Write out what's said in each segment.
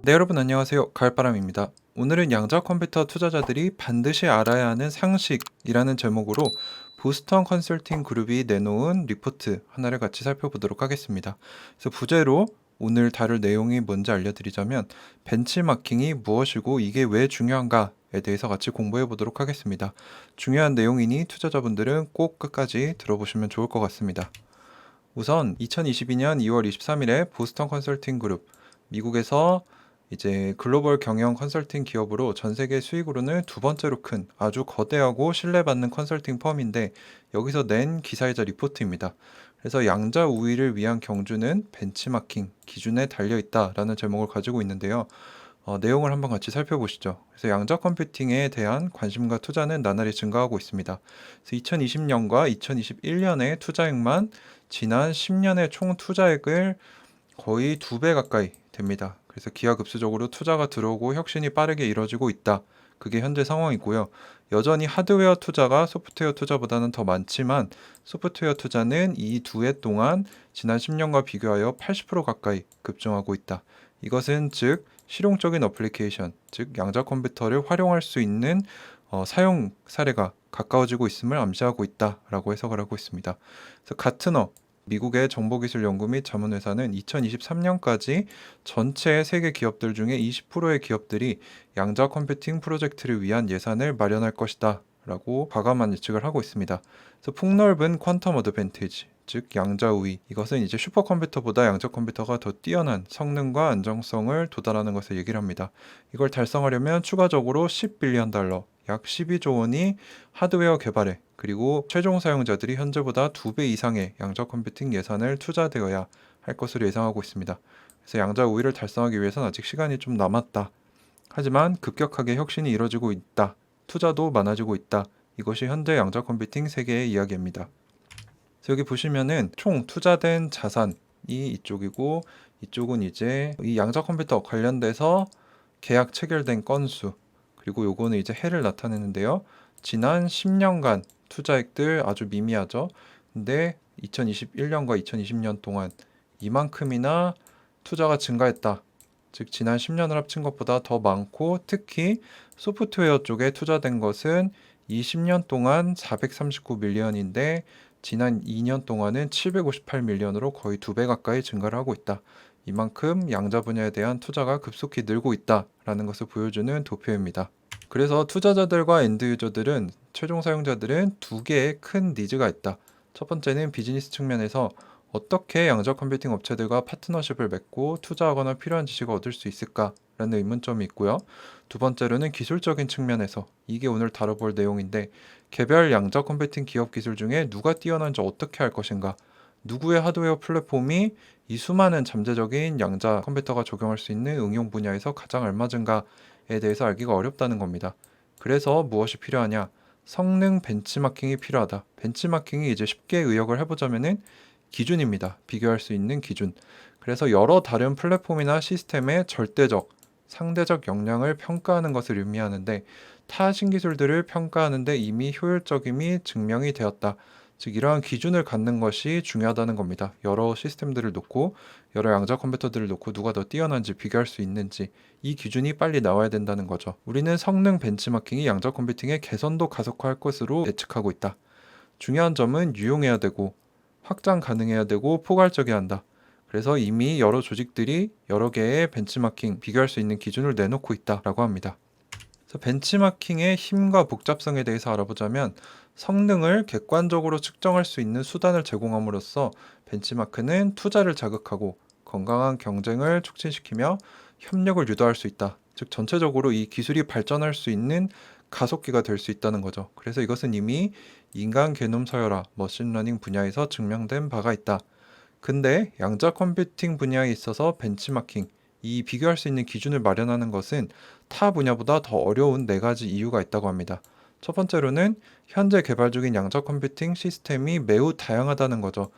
네, 여러분 안녕하세요. 가을바람입니다. 오늘은 양자 컴퓨터 투자자들이 반드시 알아야 하는 상식이라는 제목으로 보스턴 컨설팅 그룹이 내놓은 리포트 하나를 같이 살펴보도록 하겠습니다. 그래서 부제로 오늘 다룰 내용이 뭔지 알려드리자면 벤치마킹이 무엇이고 이게 왜 중요한가에 대해서 같이 공부해 보도록 하겠습니다. 중요한 내용이니 투자자분들은 꼭 끝까지 들어보시면 좋을 것 같습니다. 우선 2022년 2월 23일에 보스턴 컨설팅 그룹, 미국에서 이제 글로벌 경영 컨설팅 기업으로 전 세계 수익으로는 두 번째로 큰 아주 거대하고 신뢰받는 컨설팅 펌인데 여기서 낸 기사이자 리포트입니다. 그래서 양자 우위를 위한 경주는 벤치마킹 기준에 달려 있다라는 제목을 가지고 있는데요. 내용을 한번 같이 살펴보시죠. 그래서 양자 컴퓨팅에 대한 관심과 투자는 나날이 증가하고 있습니다. 그래서 2020년과 2021년의 투자액만 지난 10년의 총 투자액을 거의 2배 가까이 됩니다. 그래서 기하급수적으로 투자가 들어오고 혁신이 빠르게 이뤄지고 있다. 그게 현재 상황이고요. 여전히 하드웨어 투자가 소프트웨어 투자보다는 더 많지만 소프트웨어 투자는 이 두 해 동안 지난 10년과 비교하여 80% 가까이 급증하고 있다. 이것은 즉 실용적인 어플리케이션, 즉 양자 컴퓨터를 활용할 수 있는 사용 사례가 가까워지고 있음을 암시하고 있다라고 해석을 하고 있습니다. 그래서 가트너 미국의 정보기술연구 및 자문회사는 2023년까지 전체 세계 기업들 중에 20%의 기업들이 양자 컴퓨팅 프로젝트를 위한 예산을 마련할 것이다 라고 과감한 예측을 하고 있습니다. 그래서 폭넓은 퀀텀 어드밴티지, 즉 양자 우위, 이것은 이제 슈퍼컴퓨터보다 양자 컴퓨터가 더 뛰어난 성능과 안정성을 도달하는 것을 얘기를 합니다. 이걸 달성하려면 추가적으로 10빌리언 달러, 약 12조 원이 하드웨어 개발에 그리고 최종 사용자들이 현재보다 2배 이상의 양자 컴퓨팅 예산을 투자되어야 할 것으로 예상하고 있습니다. 그래서 양자 우위를 달성하기 위해서는 아직 시간이 좀 남았다. 하지만 급격하게 혁신이 이뤄지고 있다. 투자도 많아지고 있다. 이것이 현재 양자 컴퓨팅 세계의 이야기입니다. 그래서 여기 보시면은 총 투자된 자산이 이쪽이고 이쪽은 이제 이 양자 컴퓨터 관련돼서 계약 체결된 건수 그리고 요거는 이제 해를 나타내는데요. 지난 10년간 투자액들 아주 미미하죠. 근데 2021년과 2020년 동안 이만큼이나 투자가 증가했다. 즉 지난 10년을 합친 것보다 더 많고 특히 소프트웨어 쪽에 투자된 것은 이 10년 동안 439밀리언인데 지난 2년 동안은 758밀리언으로 거의 2배 가까이 증가를 하고 있다. 이만큼 양자 분야에 대한 투자가 급속히 늘고 있다라는 것을 보여주는 도표입니다. 그래서 투자자들과 엔드 유저들은 최종 사용자들은 두 개의 큰 니즈가 있다. 첫 번째는 비즈니스 측면에서 어떻게 양자 컴퓨팅 업체들과 파트너십을 맺고 투자하거나 필요한 지식을 얻을 수 있을까라는 의문점이 있고요. 두 번째로는 기술적인 측면에서 이게 오늘 다뤄볼 내용인데 개별 양자 컴퓨팅 기업 기술 중에 누가 뛰어난지 어떻게 할 것인가 누구의 하드웨어 플랫폼이 이 수많은 잠재적인 양자 컴퓨터가 적용할 수 있는 응용 분야에서 가장 알맞은가에 대해서 알기가 어렵다는 겁니다. 그래서 무엇이 필요하냐? 성능 벤치마킹이 필요하다. 벤치마킹이 이제 쉽게 의역을 해보자면은 기준입니다. 비교할 수 있는 기준. 그래서 여러 다른 플랫폼이나 시스템의 절대적, 상대적 역량을 평가하는 것을 의미하는데 타 신기술들을 평가하는데 이미 효율적임이 증명이 되었다. 즉 이러한 기준을 갖는 것이 중요하다는 겁니다. 여러 시스템들을 놓고 여러 양자 컴퓨터들을 놓고 누가 더 뛰어난지 비교할 수 있는지 이 기준이 빨리 나와야 된다는 거죠. 우리는 성능 벤치마킹이 양자 컴퓨팅의 개선도 가속화할 것으로 예측하고 있다. 중요한 점은 유용해야 되고 확장 가능해야 되고 포괄적이어야 한다. 그래서 이미 여러 조직들이 여러 개의 벤치마킹 비교할 수 있는 기준을 내놓고 있다라고 합니다. 그래서 벤치마킹의 힘과 복잡성에 대해서 알아보자면 성능을 객관적으로 측정할 수 있는 수단을 제공함으로써 벤치마크는 투자를 자극하고 건강한 경쟁을 촉진시키며 협력을 유도할 수 있다. 즉 전체적으로 이 기술이 발전할 수 있는 가속기가 될 수 있다는 거죠. 그래서 이것은 이미 인간 게놈 서열화, 머신러닝 분야에서 증명된 바가 있다. 근데 양자 컴퓨팅 분야에 있어서 벤치마킹, 이 비교할 수 있는 기준을 마련하는 것은 타 분야보다 더 어려운 네 가지 이유가 있다고 합니다. 첫 번째로는 현재 개발 중인 양자 컴퓨팅 시스템이 매우 다양하다는 거죠.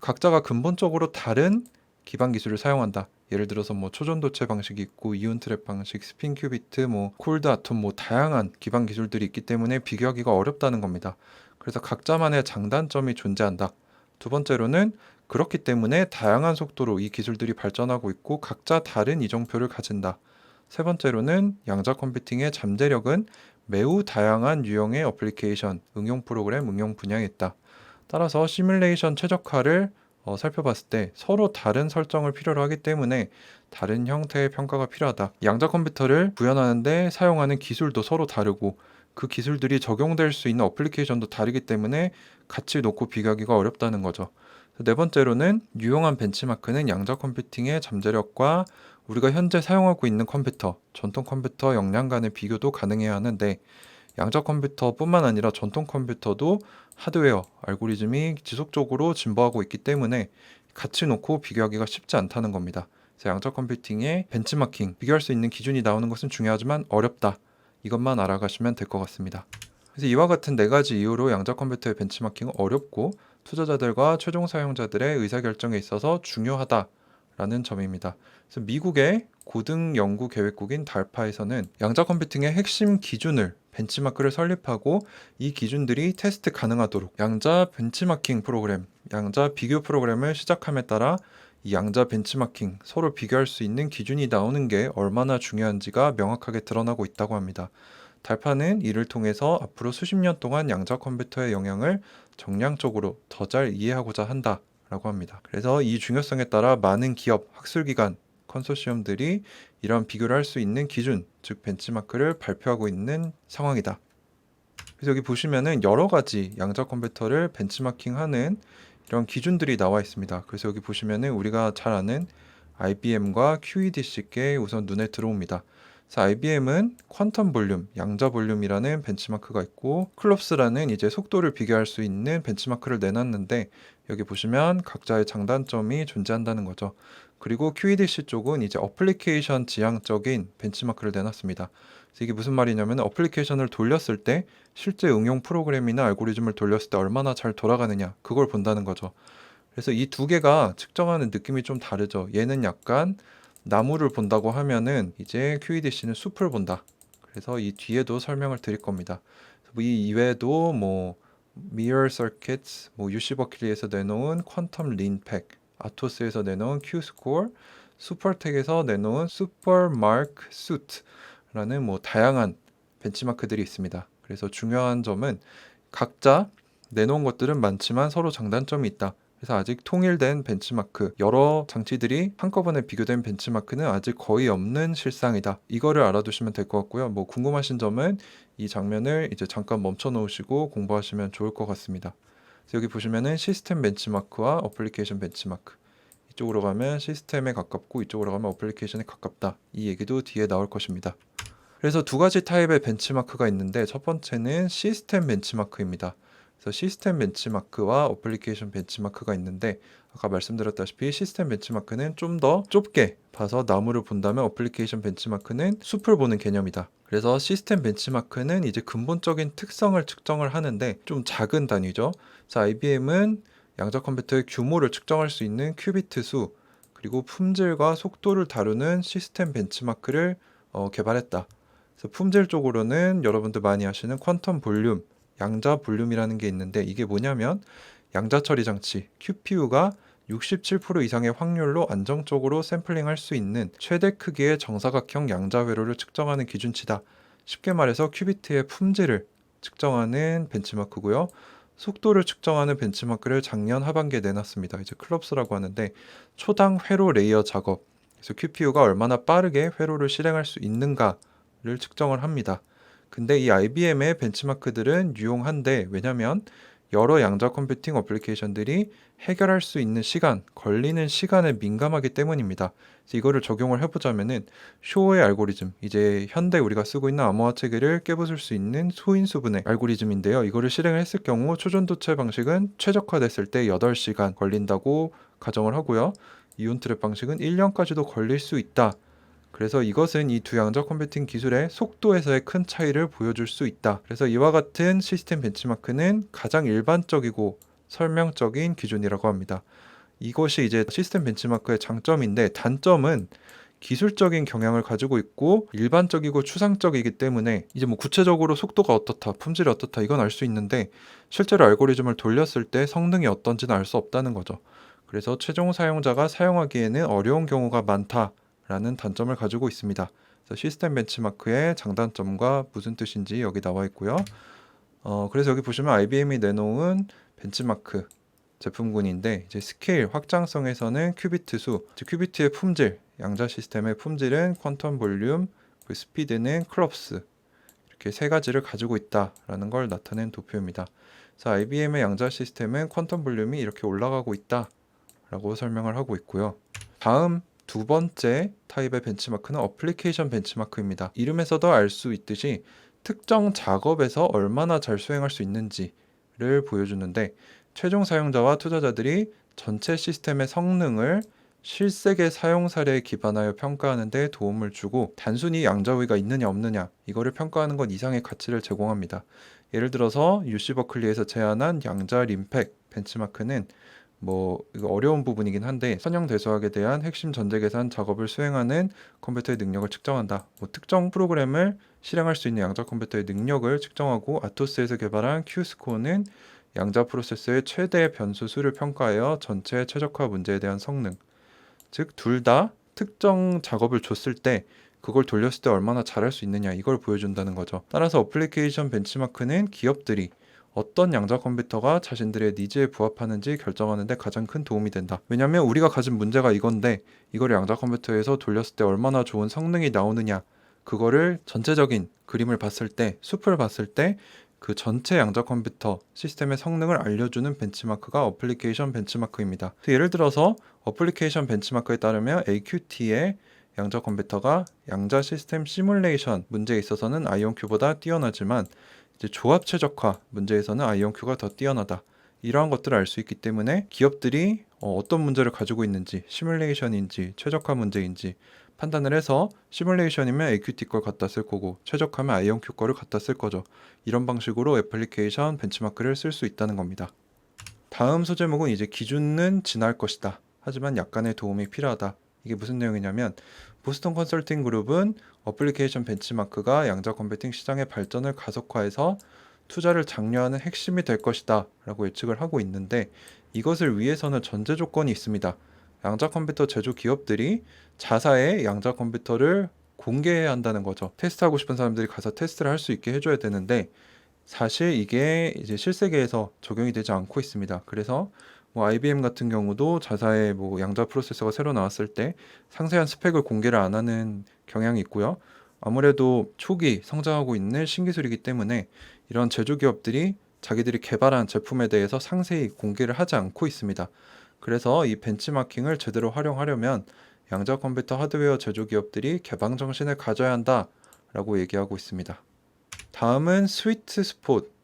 각자가 근본적으로 다른 기반 기술을 사용한다. 예를 들어서 뭐 초전도체 방식이 있고 이온 트랩 방식, 스핀 큐비트, 뭐 콜드 아톰, 뭐 다양한 기반 기술들이 있기 때문에 비교하기가 어렵다는 겁니다. 그래서 각자만의 장단점이 존재한다. 두 번째로는 그렇기 때문에 다양한 속도로 이 기술들이 발전하고 있고 각자 다른 이정표를 가진다. 세 번째로는 양자 컴퓨팅의 잠재력은 매우 다양한 유형의 어플리케이션, 응용 프로그램, 응용 분야에 있다. 따라서 시뮬레이션 최적화를 살펴봤을 때 서로 다른 설정을 필요로 하기 때문에 다른 형태의 평가가 필요하다. 양자 컴퓨터를 구현하는데 사용하는 기술도 서로 다르고 그 기술들이 적용될 수 있는 어플리케이션도 다르기 때문에 같이 놓고 비교하기가 어렵다는 거죠. 네 번째로는 유용한 벤치마크는 양자 컴퓨팅의 잠재력과 우리가 현재 사용하고 있는 컴퓨터, 전통 컴퓨터 역량 간의 비교도 가능해야 하는데 양자 컴퓨터뿐만 아니라 전통 컴퓨터도 하드웨어, 알고리즘이 지속적으로 진보하고 있기 때문에 같이 놓고 비교하기가 쉽지 않다는 겁니다. 그래서 양자 컴퓨팅의 벤치마킹, 비교할 수 있는 기준이 나오는 것은 중요하지만 어렵다. 이것만 알아가시면 될 것 같습니다. 그래서 이와 같은 네 가지 이유로 양자 컴퓨터의 벤치마킹은 어렵고 투자자들과 최종 사용자들의 의사결정에 있어서 중요하다라는 점입니다. 그래서 미국의 고등 연구 계획국인 달파에서는 양자 컴퓨팅의 핵심 기준을 벤치마크를 설립하고 이 기준들이 테스트 가능하도록 양자 벤치마킹 프로그램, 양자 비교 프로그램을 시작함에 따라 이 양자 벤치마킹, 서로 비교할 수 있는 기준이 나오는 게 얼마나 중요한지가 명확하게 드러나고 있다고 합니다. 달파는 이를 통해서 앞으로 수십 년 동안 양자 컴퓨터의 영향을 정량적으로 더 잘 이해하고자 한다라고 합니다. 그래서 이 중요성에 따라 많은 기업, 학술기관, 컨소시엄들이 이런 비교를 할 수 있는 기준, 즉 벤치마크를 발표하고 있는 상황이다. 그래서 여기 보시면은 여러 가지 양자 컴퓨터를 벤치마킹하는 이런 기준들이 나와 있습니다. 그래서 여기 보시면은 우리가 잘 아는 IBM과 QED-C께 우선 눈에 들어옵니다. 그래서 IBM은 퀀텀 볼륨, 양자 볼륨이라는 벤치마크가 있고 클롭스라는 이제 속도를 비교할 수 있는 벤치마크를 내놨는데 여기 보시면 각자의 장단점이 존재한다는 거죠. 그리고 QED-C 쪽은 이제 어플리케이션 지향적인 벤치마크를 내놨습니다. 그래서 이게 무슨 말이냐면 어플리케이션을 돌렸을 때 실제 응용 프로그램이나 알고리즘을 돌렸을 때 얼마나 잘 돌아가느냐 그걸 본다는 거죠. 그래서 이 두 개가 측정하는 느낌이 좀 다르죠. 얘는 약간 나무를 본다고 하면은 이제 QED-C는 숲을 본다. 그래서 이 뒤에도 설명을 드릴 겁니다. 이 이외에도 뭐 Mirror Circuits, 뭐 UC 버클리에서 내놓은 퀀텀 린팩, 아토스에서 내놓은 Q-스코어, 슈퍼텍에서 내놓은 슈퍼마크 수트라는 뭐 다양한 벤치마크들이 있습니다. 그래서 중요한 점은 각자 내놓은 것들은 많지만 서로 장단점이 있다. 그래서 아직 통일된 벤치마크, 여러 장치들이 한꺼번에 비교된 벤치마크는 아직 거의 없는 실상이다. 이거를 알아두시면 될 것 같고요. 뭐 궁금하신 점은 이 장면을 이제 잠깐 멈춰 놓으시고 공부하시면 좋을 것 같습니다. 그래서 여기 보시면은 시스템 벤치마크와 어플리케이션 벤치마크. 이쪽으로 가면 시스템에 가깝고 이쪽으로 가면 어플리케이션에 가깝다. 이 얘기도 뒤에 나올 것입니다. 그래서 두 가지 타입의 벤치마크가 있는데 첫 번째는 시스템 벤치마크입니다. 그래서 시스템 벤치마크와 어플리케이션 벤치마크가 있는데 아까 말씀드렸다시피 시스템 벤치마크는 좀 더 좁게 봐서 나무를 본다면 어플리케이션 벤치마크는 숲을 보는 개념이다. 그래서 시스템 벤치마크는 이제 근본적인 특성을 측정을 하는데 좀 작은 단위죠. 그래서 IBM은 양자 컴퓨터의 규모를 측정할 수 있는 큐비트 수 그리고 품질과 속도를 다루는 시스템 벤치마크를 개발했다. 그래서 품질 쪽으로는 여러분들 많이 아시는 퀀텀 볼륨, 양자 볼륨이라는 게 있는데 이게 뭐냐면 양자 처리 장치 QPU가 67% 이상의 확률로 안정적으로 샘플링할 수 있는 최대 크기의 정사각형 양자 회로를 측정하는 기준치다. 쉽게 말해서 큐비트의 품질을 측정하는 벤치마크고요. 속도를 측정하는 벤치마크를 작년 하반기에 내놨습니다. 이제 클럽스라고 하는데 초당 회로 레이어 작업, 그래서 QPU가 얼마나 빠르게 회로를 실행할 수 있는가를 측정을 합니다. 근데 이 IBM의 벤치마크들은 유용한데 왜냐면 여러 양자 컴퓨팅 어플리케이션들이 해결할 수 있는 시간, 걸리는 시간에 민감하기 때문입니다. 그래서 이거를 적용을 해보자면은 쇼의 알고리즘, 이제 현대 우리가 쓰고 있는 암호화 체계를 깨부술 수 있는 소인수분해 알고리즘인데요. 이거를 실행을 했을 경우 초전도체 방식은 최적화됐을 때 8시간 걸린다고 가정을 하고요. 이온 트랩 방식은 1년까지도 걸릴 수 있다. 그래서 이것은 이 두 양자 컴퓨팅 기술의 속도에서의 큰 차이를 보여줄 수 있다. 그래서 이와 같은 시스템 벤치마크는 가장 일반적이고 설명적인 기준이라고 합니다. 이것이 이제 시스템 벤치마크의 장점인데 단점은 기술적인 경향을 가지고 있고 일반적이고 추상적이기 때문에 이제 뭐 구체적으로 속도가 어떻다, 품질이 어떻다 이건 알 수 있는데 실제로 알고리즘을 돌렸을 때 성능이 어떤지는 알 수 없다는 거죠. 그래서 최종 사용자가 사용하기에는 어려운 경우가 많다. 라는 단점을 가지고 있습니다. 그래서 시스템 벤치마크의 장단점과 무슨 뜻인지 여기 나와 있고요. 그래서 여기 보시면 IBM이 내놓은 벤치마크 제품군인데 이제 스케일 확장성에서는 큐비트 수, 즉 큐비트의 품질, 양자 시스템의 품질은 퀀텀 볼륨, 그 스피드는 클롭스 이렇게 세 가지를 가지고 있다라는 걸 나타낸 도표입니다. 그래서 IBM의 양자 시스템은 퀀텀 볼륨이 이렇게 올라가고 있다라고 설명을 하고 있고요. 다음 두 번째 타입의 벤치마크는 어플리케이션 벤치마크입니다. 이름에서도 알 수 있듯이 특정 작업에서 얼마나 잘 수행할 수 있는지를 보여주는데 최종 사용자와 투자자들이 전체 시스템의 성능을 실생의 사용 사례에 기반하여 평가하는 데 도움을 주고 단순히 양자 우위가 있느냐 없느냐 이거를 평가하는 것 이상의 가치를 제공합니다. 예를 들어서 UC 버클리에서 제안한 양자 림팩 벤치마크는 이거 어려운 부분이긴 한데 선형 대수학에 대한 핵심 전제 계산 작업을 수행하는 컴퓨터의 능력을 측정한다. 특정 프로그램을 실행할 수 있는 양자 컴퓨터의 능력을 측정하고 아토스에서 개발한 Q스코어는 양자 프로세서의 최대 변수 수를 평가하여 전체 최적화 문제에 대한 성능, 즉 둘 다 특정 작업을 줬을 때 그걸 돌렸을 때 얼마나 잘할 수 있느냐 이걸 보여준다는 거죠. 따라서 어플리케이션 벤치마크는 기업들이 어떤 양자 컴퓨터가 자신들의 니즈에 부합하는지 결정하는 데 가장 큰 도움이 된다. 왜냐하면 우리가 가진 문제가 이건데 이걸 양자 컴퓨터에서 돌렸을 때 얼마나 좋은 성능이 나오느냐 그거를 전체적인 그림을 봤을 때, 숲을 봤을 때 그 전체 양자 컴퓨터 시스템의 성능을 알려주는 벤치마크가 어플리케이션 벤치마크입니다. 예를 들어서 어플리케이션 벤치마크에 따르면 AQT의 양자 컴퓨터가 양자 시스템 시뮬레이션 문제에 있어서는 아이온큐보다 뛰어나지만 이제 조합 최적화 문제에서는 아이온큐가 더 뛰어나다. 이러한 것들을 알 수 있기 때문에 기업들이 어떤 문제를 가지고 있는지 시뮬레이션인지 최적화 문제인지 판단을 해서 시뮬레이션이면 AQT 걸 갖다 쓸 거고 최적화면 아이온큐 거를 갖다 쓸 거죠. 이런 방식으로 애플리케이션 벤치마크를 쓸 수 있다는 겁니다. 다음 소제목은 이제 기준은 지날 것이다. 하지만 약간의 도움이 필요하다. 이게 무슨 내용이냐면 보스턴 컨설팅 그룹은 어플리케이션 벤치마크가 양자 컴퓨팅 시장의 발전을 가속화해서 투자를 장려하는 핵심이 될 것이다 라고 예측을 하고 있는데 이것을 위해서는 전제 조건이 있습니다. 양자 컴퓨터 제조 기업들이 자사의 양자 컴퓨터를 공개해야 한다는 거죠. 테스트하고 싶은 사람들이 가서 테스트를 할 수 있게 해줘야 되는데 사실 이게 이제 실세계에서 적용이 되지 않고 있습니다. 그래서 IBM 같은 경우도 자사의 양자 프로세서가 새로 나왔을 때 상세한 스펙을 공개를 안 하는 경향이 있고요. 아무래도 초기 성장하고 있는 신기술이기 때문에 이런 제조기업들이 자기들이 개발한 제품에 대해서 상세히 공개를 하지 않고 있습니다. 그래서 이 벤치마킹을 제대로 활용하려면 양자 컴퓨터 하드웨어 제조기업들이 개방 정신을 가져야 한다라고 얘기하고 있습니다. 다음은 스위트 스폿,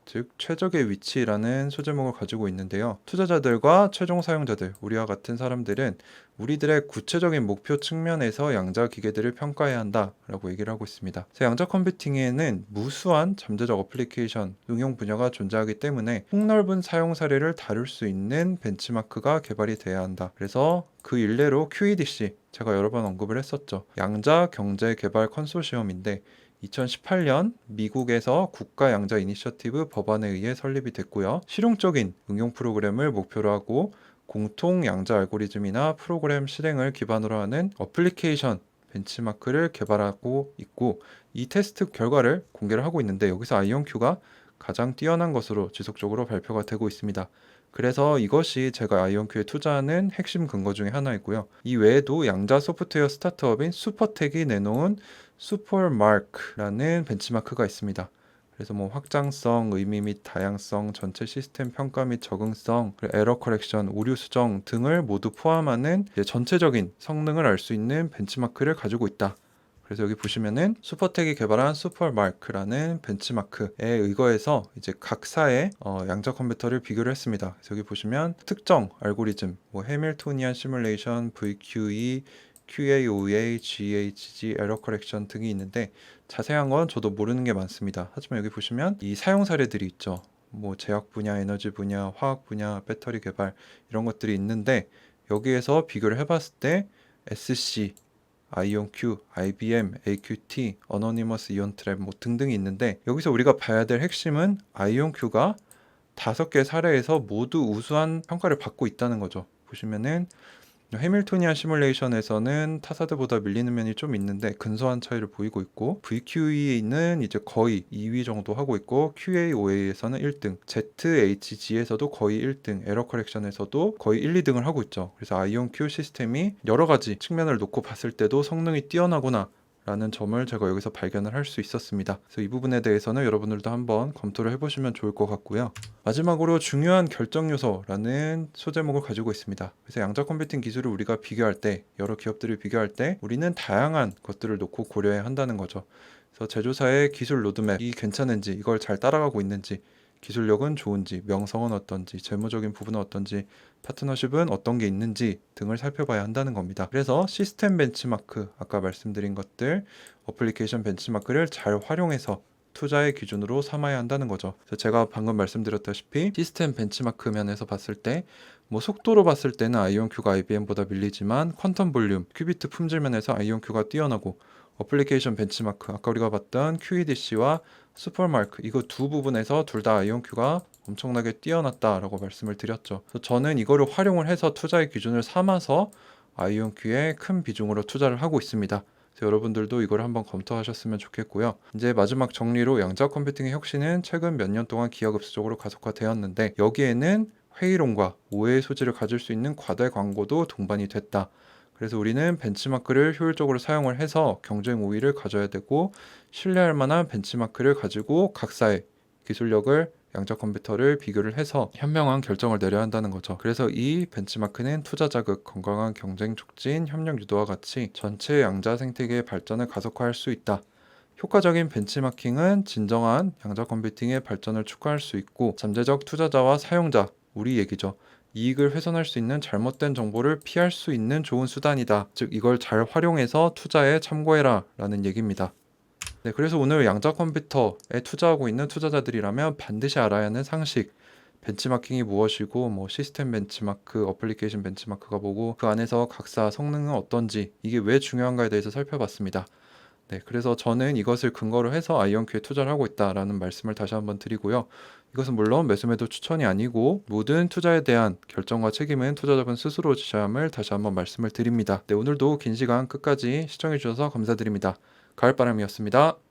즉 최적의 위치라는 소제목을 가지고 있는데요. 투자자들과 최종 사용자들, 우리와 같은 사람들은 우리들의 구체적인 목표 측면에서 양자 기계들을 평가해야 한다라고 얘기를 하고 있습니다. 그래서 양자 컴퓨팅에는 무수한 잠재적 어플리케이션, 응용 분야가 존재하기 때문에 폭넓은 사용 사례를 다룰 수 있는 벤치마크가 개발이 돼야 한다. 그래서 그 일례로 QEDC, 제가 여러 번 언급을 했었죠. 양자 경제 개발 컨소시엄인데 2018년 미국에서 국가 양자 이니셔티브 법안에 의해 설립이 됐고요. 실용적인 응용 프로그램을 목표로 하고 공통 양자 알고리즘이나 프로그램 실행을 기반으로 하는 어플리케이션 벤치마크를 개발하고 있고 이 테스트 결과를 공개를 하고 있는데 여기서 아이온큐가 가장 뛰어난 것으로 지속적으로 발표가 되고 있습니다. 그래서 이것이 제가 아이온큐에 투자하는 핵심 근거 중에 하나이고요. 이 외에도 양자 소프트웨어 스타트업인 슈퍼텍이 내놓은 슈퍼마크라는 벤치마크가 있습니다. 그래서 확장성, 의미 및 다양성, 전체 시스템 평가 및 적응성, 에러 커렉션, 오류 수정 등을 모두 포함하는 전체적인 성능을 알 수 있는 벤치마크를 가지고 있다. 그래서 여기 보시면은 슈퍼텍이 개발한 슈퍼마크라는 벤치마크에 의거해서 이제 각사의 양자 컴퓨터를 비교를 했습니다. 그래서 여기 보시면 특정 알고리즘, 해밀토니안 시뮬레이션, VQE, QAOA, GHG, 에러 커렉션 등이 있는데 자세한 건 저도 모르는 게 많습니다. 하지만 여기 보시면 이 사용 사례들이 있죠. 제약 분야, 에너지 분야, 화학 분야, 배터리 개발 이런 것들이 있는데 여기에서 비교를 해봤을 때 SC, 아이온큐, IBM, AQT, 어노니머스 이온 트랩 등등이 있는데 여기서 우리가 봐야 될 핵심은 아이온큐가 5개 사례에서 모두 우수한 평가를 받고 있다는 거죠. 보시면은 해밀토니안 시뮬레이션에서는 타사드보다 밀리는 면이 좀 있는데 근소한 차이를 보이고 있고, VQE는 이제 거의 2위 정도 하고 있고, QA/OA에서는 1등, ZHG에서도 거의 1등, 에러 커렉션에서도 거의 1, 2등을 하고 있죠. 그래서 아이온-Q 시스템이 여러 가지 측면을 놓고 봤을 때도 성능이 뛰어나구나 라는 점을 제가 여기서 발견을 할 수 있었습니다. 그래서 이 부분에 대해서는 여러분들도 한번 검토를 해보시면 좋을 것 같고요. 마지막으로 중요한 결정 요소라는 소제목을 가지고 있습니다. 그래서 양자 컴퓨팅 기술을 우리가 비교할 때, 여러 기업들을 비교할 때 우리는 다양한 것들을 놓고 고려해야 한다는 거죠. 그래서 제조사의 기술 로드맵이 괜찮은지, 이걸 잘 따라가고 있는지, 기술력은 좋은지, 명성은 어떤지, 재무적인 부분은 어떤지, 파트너십은 어떤 게 있는지 등을 살펴봐야 한다는 겁니다. 그래서 시스템 벤치마크, 아까 말씀드린 것들, 어플리케이션 벤치마크를 잘 활용해서 투자의 기준으로 삼아야 한다는 거죠. 그래서 제가 방금 말씀드렸다시피 시스템 벤치마크 면에서 봤을 때 뭐 속도로 봤을 때는 아이온큐가 IBM보다 밀리지만 퀀텀 볼륨, 큐비트 품질 면에서 아이온큐가 뛰어나고, 어플리케이션 벤치마크, 아까 우리가 봤던 QEDC와 슈퍼마크, 이거 두 부분에서 둘 다 아이온큐가 엄청나게 뛰어났다라고 말씀을 드렸죠. 그래서 저는 이거를 활용을 해서 투자의 기준을 삼아서 아이온큐에 큰 비중으로 투자를 하고 있습니다. 그래서 여러분들도 이걸 한번 검토하셨으면 좋겠고요. 이제 마지막 정리로 양자 컴퓨팅의 혁신은 최근 몇 년 동안 기하급수적으로 가속화되었는데, 여기에는 회의론과 오해의 소지를 가질 수 있는 과대 광고도 동반이 됐다. 그래서 우리는 벤치마크를 효율적으로 사용을 해서 경쟁 우위를 가져야 되고, 신뢰할 만한 벤치마크를 가지고 각사의 기술력을, 양자 컴퓨터를 비교를 해서 현명한 결정을 내려야 한다는 거죠. 그래서 이 벤치마크는 투자 자극, 건강한 경쟁 촉진, 협력 유도와 같이 전체 양자 생태계의 발전을 가속화할 수 있다. 효과적인 벤치마킹은 진정한 양자 컴퓨팅의 발전을 촉구할 수 있고, 잠재적 투자자와 사용자, 우리 얘기죠. 이익을 훼손할 수 있는 잘못된 정보를 피할 수 있는 좋은 수단이다. 즉, 이걸 잘 활용해서 투자에 참고해라 라는 얘기입니다. 네, 그래서 오늘 양자 컴퓨터에 투자하고 있는 투자자들이라면 반드시 알아야 하는 상식, 벤치마킹이 무엇이고, 뭐 시스템 벤치마크, 어플리케이션 벤치마크가 뭐고, 그 안에서 각사 성능은 어떤지, 이게 왜 중요한가에 대해서 살펴봤습니다. 네, 그래서 저는 이것을 근거로 해서 아이온큐에 투자를 하고 있다라는 말씀을 다시 한번 드리고요. 이것은 물론 매수매도 추천이 아니고, 모든 투자에 대한 결정과 책임은 투자자분 스스로 지셔야 함을 다시 한번 말씀을 드립니다. 네, 오늘도 긴 시간 끝까지 시청해 주셔서 감사드립니다. 가을바람이었습니다.